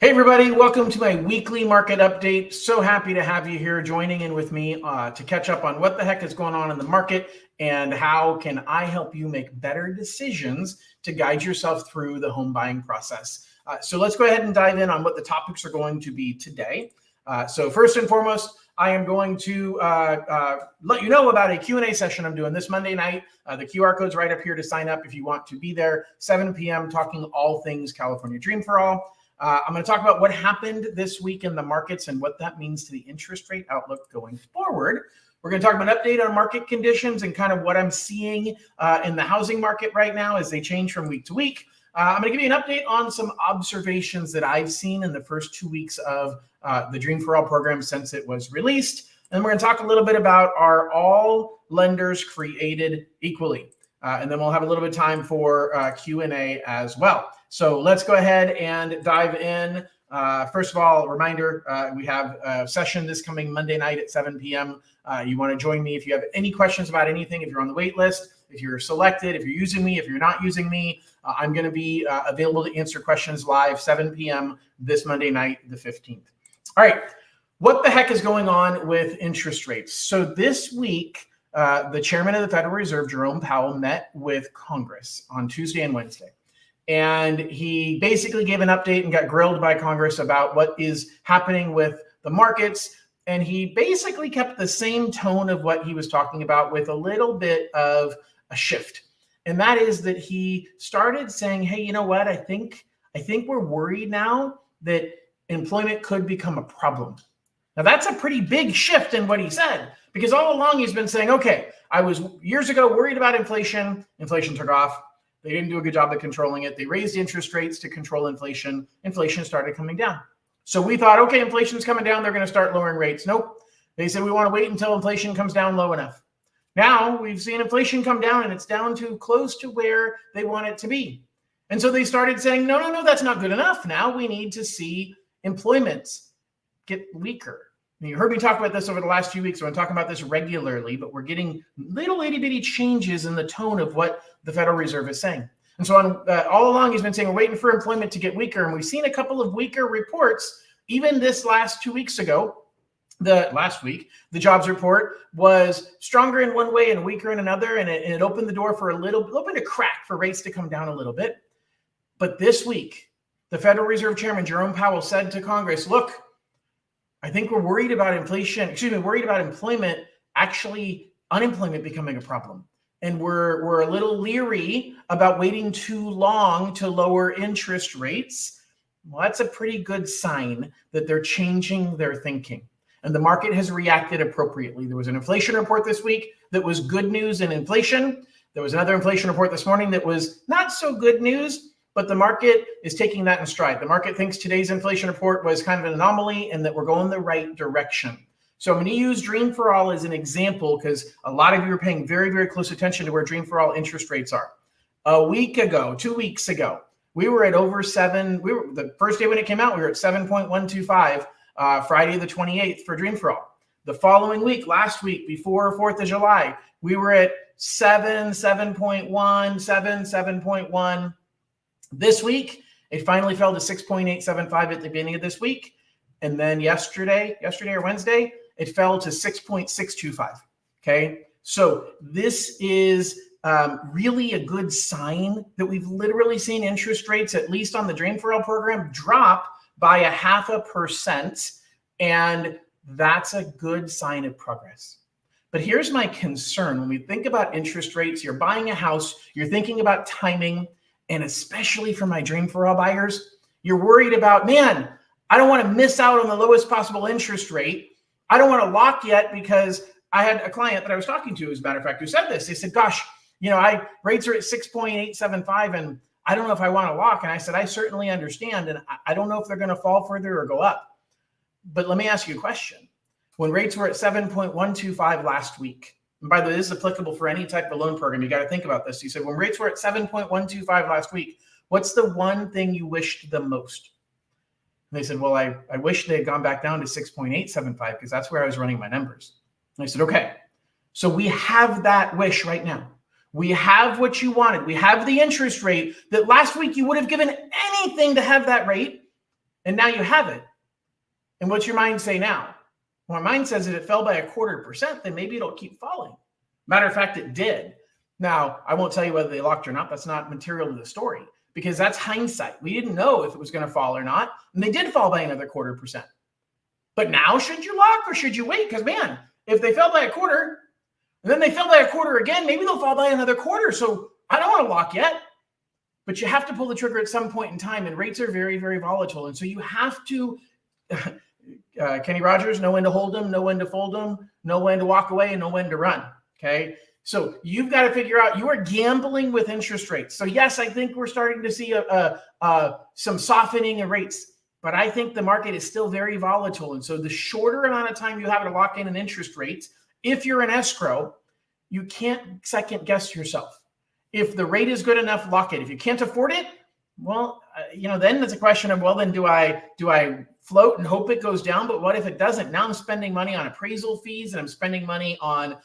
Hey everybody, welcome to my weekly market update. So happy to have you here joining in with me to catch up on what the heck is going on in the market and how can I help you make better decisions to guide yourself through the home buying process. So let's go ahead and dive in on what the topics are going to be today. So first and foremost, I am going to let you know about a Q&A session I'm doing this Monday night. The QR code's right up here to sign up if you want to be there, 7 p.m. talking all things California Dream for All. I'm going to talk about what happened this week in the markets and what that means to the interest rate outlook going forward. We're going to talk about an update on market conditions and kind of what I'm seeing in the housing market right now as they change from week to week. I'm going to give you an update on some observations that I've seen in the first 2 weeks of the Dream for All program since it was released. And we're going to talk a little bit about are all lenders created equally? And then we'll have a little bit of time for Q&A as well. So let's go ahead and dive in. First of all, reminder, we have a session this coming Monday night at 7 p.m. You want to join me if you have any questions about anything, if you're on the wait list, if you're selected, if you're using me, if you're not using me, I'm going to be available to answer questions live 7 p.m. this Monday night, the 15th. All right, what the heck is going on with interest rates? So this week, the chairman of the Federal Reserve, Jerome Powell, met with Congress on Tuesday and Wednesday. And he basically gave an update and got grilled by Congress about what is happening with the markets. And he basically kept the same tone of what he was talking about with a little bit of a shift. And that is that he started saying, hey, you know what? I think we're worried now that employment could become a problem. Now, that's a pretty big shift in what he said, because all along he's been saying, okay, I was years ago worried about inflation. Inflation took off. They didn't do a good job of controlling it. They raised interest rates to control inflation. Inflation started coming down. So we thought, okay, inflation's coming down. They're going to start lowering rates. Nope. They said we want to wait until inflation comes down low enough. Now we've seen inflation come down and it's down to close to where they want it to be. And so they started saying, no, that's not good enough. Now we need to see employment get weaker. You heard me talk about this over the last few weeks. So I'm talking about this regularly, but we're getting little itty bitty changes in the tone of what the Federal Reserve is saying. And so all along, he's been saying we're waiting for employment to get weaker. And we've seen a couple of weaker reports. Even this last 2 weeks ago, last week, the jobs report was stronger in one way and weaker in another. And it opened the door for opened a crack for rates to come down a little bit. But this week, the Federal Reserve Chairman, Jerome Powell, said to Congress, look, I think we're worried about worried about employment, actually unemployment becoming a problem. And we're a little leery about waiting too long to lower interest rates. Well, that's a pretty good sign that they're changing their thinking. And the market has reacted appropriately. There was an inflation report this week that was good news in inflation. There was another inflation report this morning that was not so good news. But the market is taking that in stride. The market thinks today's inflation report was kind of an anomaly and that we're going the right direction. So I'm going to use Dream for All as an example because a lot of you are paying very, very close attention to where Dream for All interest rates are. A week ago, 2 weeks ago, we were at over 7. The first day when it came out, we were at 7.125, Friday the 28th for Dream for All. The following week, last week, before 4th of July, we were at 7.1, 7.1. This week, it finally fell to 6.875 at the beginning of this week. And then yesterday or Wednesday, it fell to 6.625. Okay. So this is really a good sign that we've literally seen interest rates, at least on the Dream for All program, drop by 0.5%. And that's a good sign of progress. But here's my concern. When we think about interest rates, you're buying a house, you're thinking about timing. And especially for my Dream for All buyers, you're worried about, man, I don't want to miss out on the lowest possible interest rate. I don't want to lock yet because I had a client that I was talking to, as a matter of fact, who said this. They said, gosh, rates are at 6.875 and I don't know if I want to lock. And I said, I certainly understand. And I don't know if they're going to fall further or go up. But let me ask you a question. When rates were at 7.125 last week, and by the way, this is applicable for any type of loan program. You got to think about this. You said, when rates were at 7.125 last week, what's the one thing you wished the most? And they said, well, I wish they had gone back down to 6.875 because that's where I was running my numbers. And I said, okay, so we have that wish right now. We have what you wanted. We have the interest rate that last week you would have given anything to have that rate. And now you have it. And what's your mind say now? Well, my mind says that it fell by 0.25%, then maybe it'll keep falling. Matter of fact, it did. Now, I won't tell you whether they locked or not. That's not material to the story because that's hindsight. We didn't know if it was going to fall or not. And they did fall by another 0.25%. But now should you lock or should you wait? Because man, if they fell by 0.25 and then they fell by 0.25 again, maybe they'll fall by another 0.25. So I don't want to lock yet. But you have to pull the trigger at some point in time, and rates are very, very volatile. And so you have to, Kenny Rogers, know when to hold them, know when to fold them, know when to walk away, and know when to run. Okay. So you've got to figure out, you are gambling with interest rates. So yes, I think we're starting to see some softening of rates, but I think the market is still very volatile. And so the shorter amount of time you have to lock in an interest rates, if you're an escrow, you can't second guess yourself. If the rate is good enough, lock it. If you can't afford it, well, then it's a question of, well, then do I float and hope it goes down? But what if it doesn't? Now I'm spending money on appraisal fees and I'm spending money on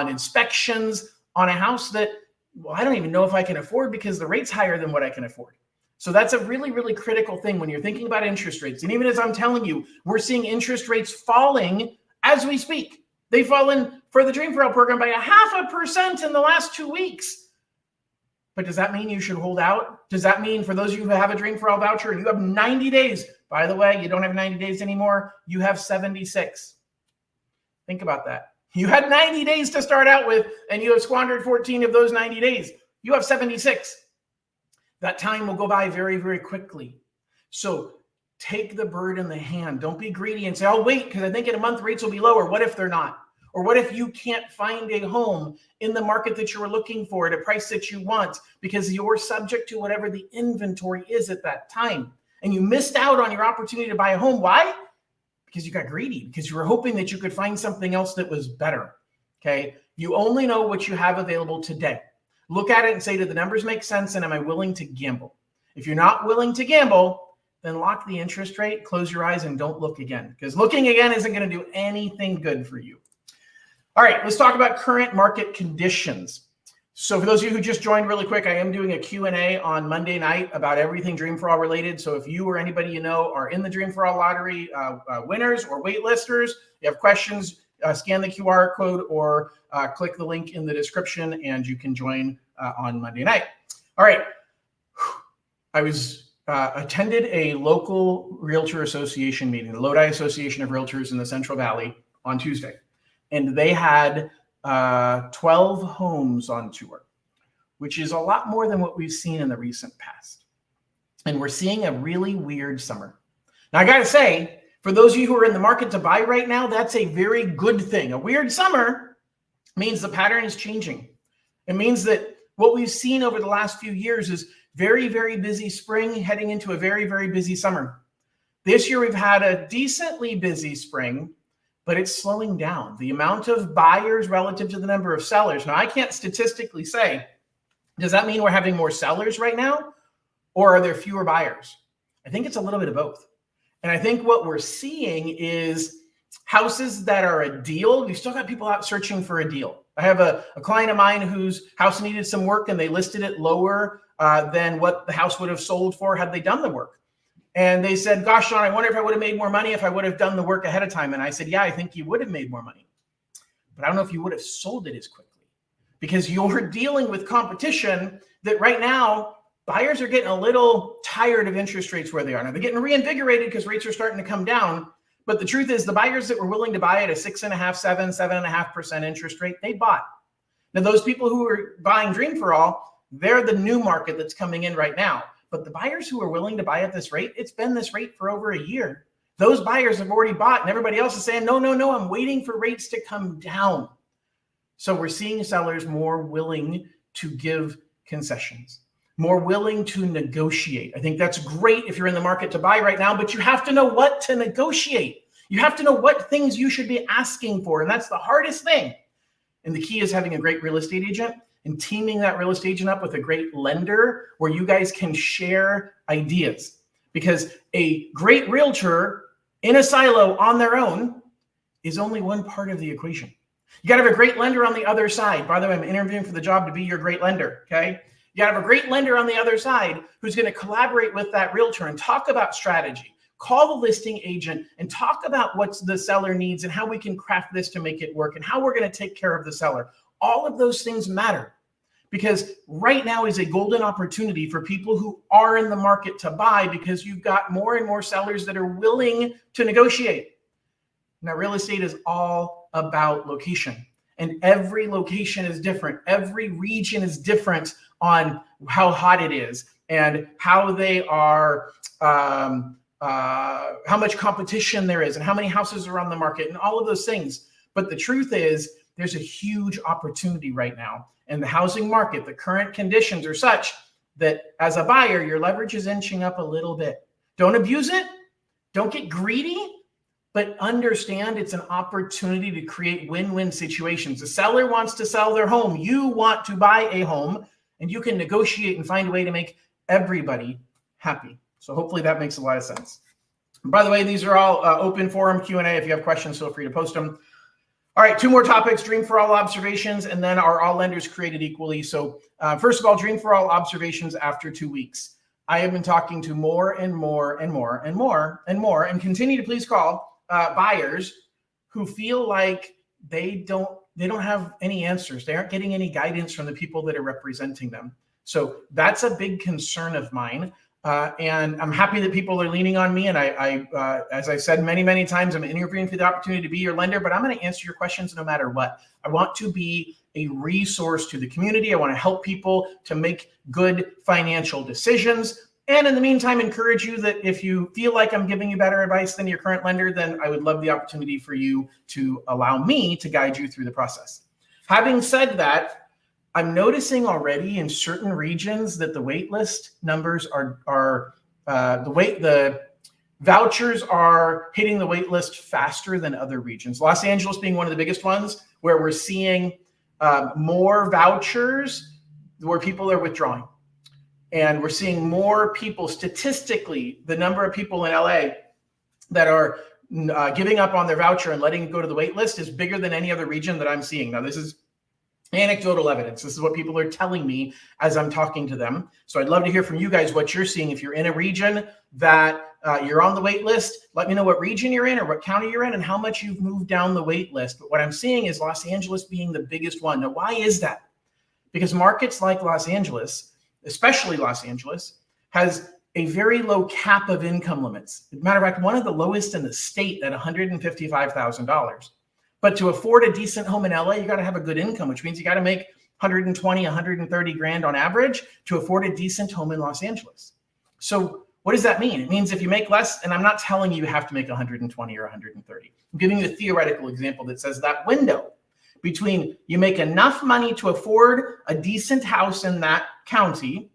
inspections on a house that, well, I don't even know if I can afford because the rate's higher than what I can afford. So that's a really, really critical thing when you're thinking about interest rates. And even as I'm telling you, we're seeing interest rates falling as we speak. They've fallen for the Dream for All program by 0.5% in the last 2 weeks. But does that mean you should hold out? Does that mean for those of you who have a Dream for All voucher and you have 90 days, by the way, you don't have 90 days anymore, you have 76. Think about that. You had 90 days to start out with, and you have squandered 14 of those 90 days. You have 76. That time will go by very, very quickly. So take the bird in the hand. Don't be greedy and say, I'll wait because I think in a month rates will be lower. What if they're not? Or what if you can't find a home in the market that you were looking for at a price that you want because you're subject to whatever the inventory is at that time? And you missed out on your opportunity to buy a home. Why? Because you got greedy, because you were hoping that you could find something else that was better. Okay. You only know what you have available today. Look at it and say, do the numbers make sense? And am I willing to gamble? If you're not willing to gamble, then lock the interest rate, close your eyes, and don't look again, because looking again isn't going to do anything good for you. All right, let's talk about current market conditions. So for those of you who just joined really quick, I am doing a Q&A on Monday night about everything Dream for All related. So if you or anybody you know are in the Dream for All lottery winners or waitlisters, you have questions, scan the QR code or click the link in the description and you can join on Monday night. All right, I was attended a local realtor association meeting, the Lodi Association of Realtors in the Central Valley on Tuesday. And they had 12 homes on tour, which is a lot more than what we've seen in the recent past. And we're seeing a really weird summer. Now, I got to say, for those of you who are in the market to buy right now, that's a very good thing. A weird summer means the pattern is changing. It means that what we've seen over the last few years is very, very busy spring heading into a very, very busy summer. This year, we've had a decently busy spring, but it's slowing down. The amount of buyers relative to the number of sellers. Now, I can't statistically say, does that mean we're having more sellers right now? Or are there fewer buyers? I think it's a little bit of both. And I think what we're seeing is houses that are a deal. We've still got people out searching for a deal. I have a client of mine whose house needed some work and they listed it lower than what the house would have sold for had they done the work. And they said, gosh, Sean, I wonder if I would have made more money if I would have done the work ahead of time. And I said, yeah, I think you would have made more money. But I don't know if you would have sold it as quickly because you're dealing with competition that right now, buyers are getting a little tired of interest rates where they are. Now, they're getting reinvigorated because rates are starting to come down. But the truth is the buyers that were willing to buy at a 6.5%, 7.5% interest rate, they bought. Now, those people who are buying Dream for All, they're the new market that's coming in right now. But the buyers who are willing to buy at this rate, it's been this rate for over a year. Those buyers have already bought and everybody else is saying, no, I'm waiting for rates to come down. So we're seeing sellers more willing to give concessions, more willing to negotiate. I think that's great if you're in the market to buy right now, but you have to know what to negotiate. You have to know what things you should be asking for. And that's the hardest thing. And the key is having a great real estate agent and teaming that real estate agent up with a great lender where you guys can share ideas. Because a great realtor in a silo on their own is only one part of the equation. You got to have a great lender on the other side. By the way, I'm interviewing for the job to be your great lender, okay? You got to have a great lender on the other side who's going to collaborate with that realtor and talk about strategy, call the listing agent and talk about what the seller needs and how we can craft this to make it work and how we're going to take care of the seller. All of those things matter, because right now is a golden opportunity for people who are in the market to buy, because you've got more and more sellers that are willing to negotiate. Now, real estate is all about location, and every location is different. Every region is different on how hot it is and how they are, how much competition there is and how many houses are on the market and all of those things. But the truth is, there's a huge opportunity right now in the housing market. The current conditions are such that as a buyer, your leverage is inching up a little bit. Don't abuse it. Don't get greedy, but understand it's an opportunity to create win-win situations. The seller wants to sell their home. You want to buy a home, and you can negotiate and find a way to make everybody happy. So hopefully that makes a lot of sense. And by the way, these are all open forum Q&A. If you have questions, feel free to post them. All right, two more topics: Dream for All observations, and then are all lenders created equally? So first of all, Dream for All observations after 2 weeks. I have been talking to more and more and more and more and more, and continue to please call buyers who feel like they don't have any answers. They aren't getting any guidance from the people that are representing them. So that's a big concern of mine. And I'm happy that people are leaning on me. And I as I said many, many times, I'm interviewing for the opportunity to be your lender, but I'm going to answer your questions no matter what. I want to be a resource to the community. I want to help people to make good financial decisions. And in the meantime, encourage you that if you feel like I'm giving you better advice than your current lender, then I would love the opportunity for you to allow me to guide you through the process. Having said that, I'm noticing already in certain regions that the wait list numbers the vouchers are hitting the wait list faster than other regions. Los Angeles being one of the biggest ones, where we're seeing more vouchers where people are withdrawing. And we're seeing more people, statistically, the number of people in LA that are giving up on their voucher and letting it go to the wait list is bigger than any other region that I'm seeing. Now, this is anecdotal evidence. This is what people are telling me as I'm talking to them. So I'd love to hear from you guys what you're seeing. If you're in a region that you're on the wait list, let me know what region you're in or what county you're in and how much you've moved down the wait list. But what I'm seeing is Los Angeles being the biggest one. Now, why is that? Because markets like Los Angeles, especially Los Angeles, has a very low cap of income limits. As a matter of fact, one of the lowest in the state at $155,000. But to afford a decent home in LA, you got to have a good income, which means you got to make 120, 130 grand on average to afford a decent home in Los Angeles. So what does that mean? It means if you make less, and I'm not telling you have to make 120 or 130. I'm giving you a theoretical example that says that window between you make enough money to afford a decent house in that county,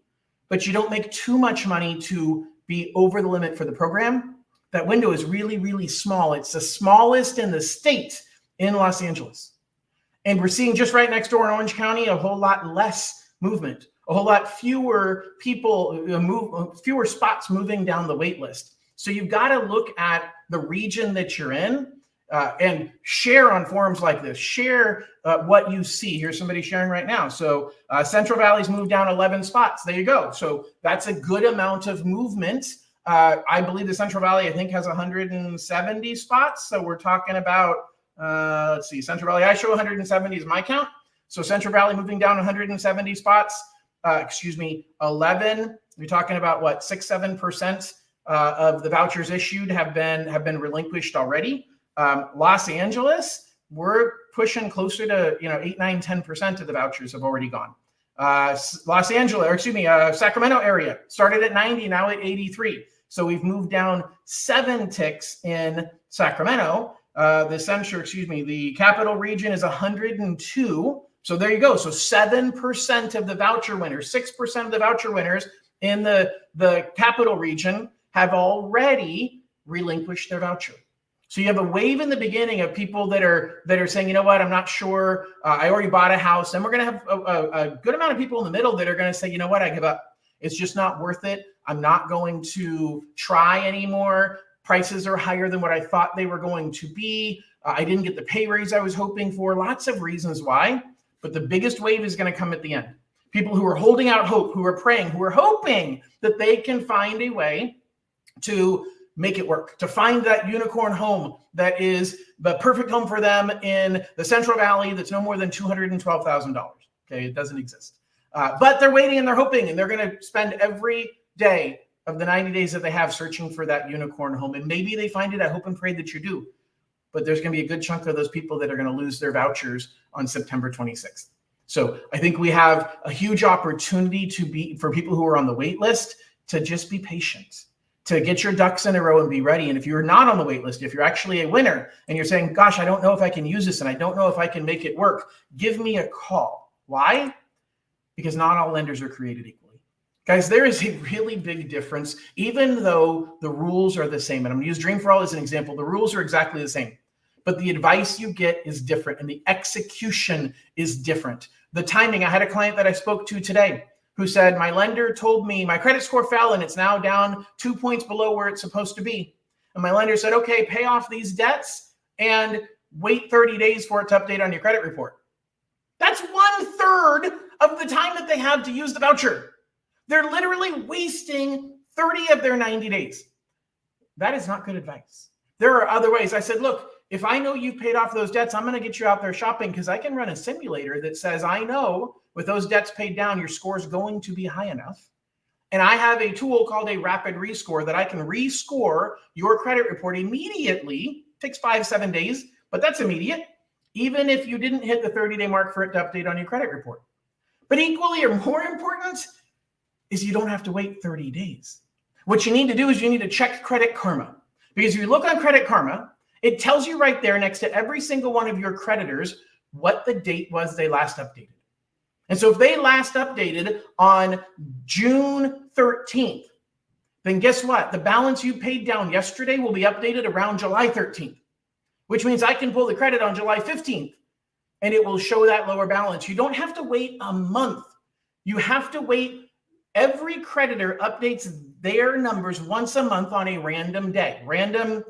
but you don't make too much money to be over the limit for the program, that window is really, really small. It's the smallest in the state in Los Angeles. And we're seeing just right next door in Orange County, a whole lot less movement, a whole lot fewer people fewer spots moving down the wait list. So you've got to look at the region that you're in and share on forums like this. Share what you see. Here's somebody sharing right now. So Central Valley's moved down 11 spots. There you go. So that's a good amount of movement. I believe the Central Valley, I think, has 170 spots. So we're talking about let's see, Central Valley, I show 170 is my count. So Central Valley moving down 170 spots, 11. You're talking about what, 6-7% of the vouchers issued have been relinquished already. Los Angeles, we're pushing closer to 8, 9, 10% of the vouchers have already gone. Sacramento area started at 90, now at 83. So we've moved down 7 ticks in Sacramento. The capital region is 102. So there you go. So 7% of the voucher winners, 6% of the voucher winners in the capital region have already relinquished their voucher. So you have a wave in the beginning of people that are saying, you know what, I'm not sure. I already bought a house. And we're going to have a good amount of people in the middle that are going to say, you know what, I give up. It's just not worth it. I'm not going to try anymore. Prices are higher than what I thought they were going to be. I didn't get the pay raise I was hoping for. Lots of reasons why. But the biggest wave is going to come at the end. People who are holding out hope, who are praying, who are hoping that they can find a way to make it work, to find that unicorn home that is the perfect home for them in the Central Valley that's no more than $212,000. Okay, it doesn't exist. But they're waiting and they're hoping, and they're going to spend every day of the 90 days that they have searching for that unicorn home. And maybe they find it. I hope and pray that you do. But there's going to be a good chunk of those people that are going to lose their vouchers on September 26th. So I think we have a huge opportunity for people who are on the wait list to just be patient, to get your ducks in a row and be ready. And if you're not on the wait list, if you're actually a winner and you're saying, gosh, I don't know if I can use this and I don't know if I can make it work, give me a call. Why? Because not all lenders are created equally. Guys, there is a really big difference, even though the rules are the same. And I'm going to use Dream for All as an example. The rules are exactly the same, but the advice you get is different and the execution is different. The timing, I had a client that I spoke to today who said, my lender told me my credit score fell and it's now down 2 points below where it's supposed to be. And my lender said, okay, pay off these debts and wait 30 days for it to update on your credit report. That's 1/3 of the time that they have to use the voucher. They're literally wasting 30 of their 90 days. That is not good advice. There are other ways. I said, look, if I know you've paid off those debts, I'm going to get you out there shopping because I can run a simulator that says, I know with those debts paid down, your score is going to be high enough. And I have a tool called a rapid rescore that I can rescore your credit report immediately. It takes 5-7 days, but that's immediate, even if you didn't hit the 30-day mark for it to update on your credit report. But equally or more important is you don't have to wait 30 days. What you need to do is you need to check Credit Karma. Because if you look on Credit Karma, it tells you right there next to every single one of your creditors what the date was they last updated. And so if they last updated on June 13th, then guess what? The balance you paid down yesterday will be updated around July 13th, which means I can pull the credit on July 15th and it will show that lower balance. You don't have to wait a month. You have to wait. Every creditor updates their numbers once a month on a random day. Random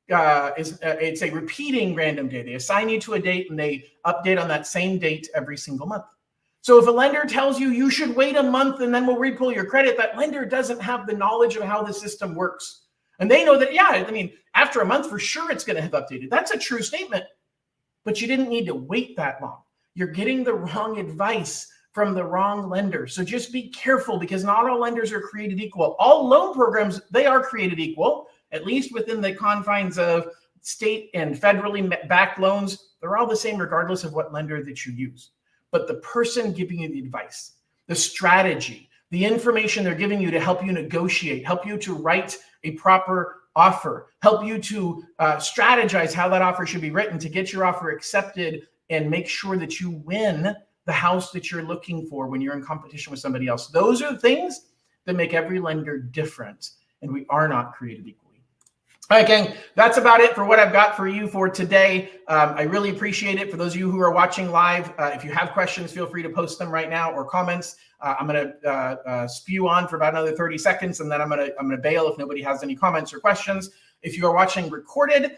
it's a repeating random day. They assign you to a date and they update on that same date every single month. So if a lender tells you you should wait a month and then we'll repull your credit, that lender doesn't have the knowledge of how the system works. And they know that, yeah, I mean, after a month, for sure, it's going to have updated. That's a true statement, but you didn't need to wait that long. You're getting the wrong advice from the wrong lender. So just be careful because not all lenders are created equal. All loan programs, they are created equal, at least within the confines of state and federally backed loans. They're all the same regardless of what lender that you use. But the person giving you the advice, the strategy, the information they're giving you to help you negotiate, help you to write a proper offer, help you to strategize how that offer should be written to get your offer accepted and make sure that you win the house that you're looking for when you're in competition with somebody else. Those are the things that make every lender different, and we are not created equally. All right, gang, that's about it for what I've got for you for today. I really appreciate it. For those of you who are watching live, if you have questions, feel free to post them right now or comments. I'm going to spew on for about another 30 seconds, and then I'm going to bail if nobody has any comments or questions. If you are watching recorded,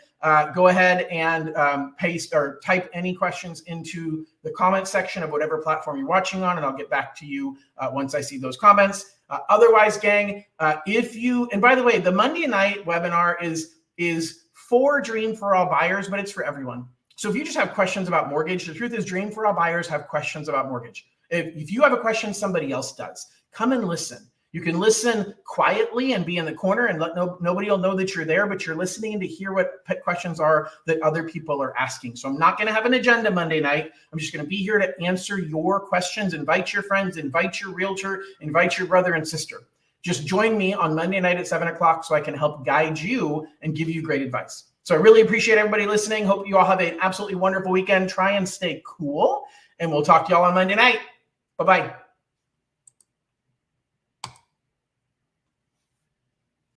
go ahead and paste or type any questions into the comment section of whatever platform you're watching on, and I'll get back to you once I see those comments. Otherwise, gang, and by the way, the Monday night webinar is for Dream for All buyers, but it's for everyone. So if you just have questions about mortgage, the truth is Dream for All buyers have questions about mortgage. If you have a question somebody else does, come and listen. You can listen quietly and be in the corner and nobody will know that you're there, but you're listening to hear what questions are that other people are asking. So I'm not going to have an agenda Monday night. I'm just going to be here to answer your questions. Invite your friends, invite your realtor, invite your brother and sister. Just join me on Monday night at 7 o'clock so I can help guide you and give you great advice. So I really appreciate everybody listening. Hope you all have an absolutely wonderful weekend. Try and stay cool, and we'll talk to y'all on Monday night. Bye-bye.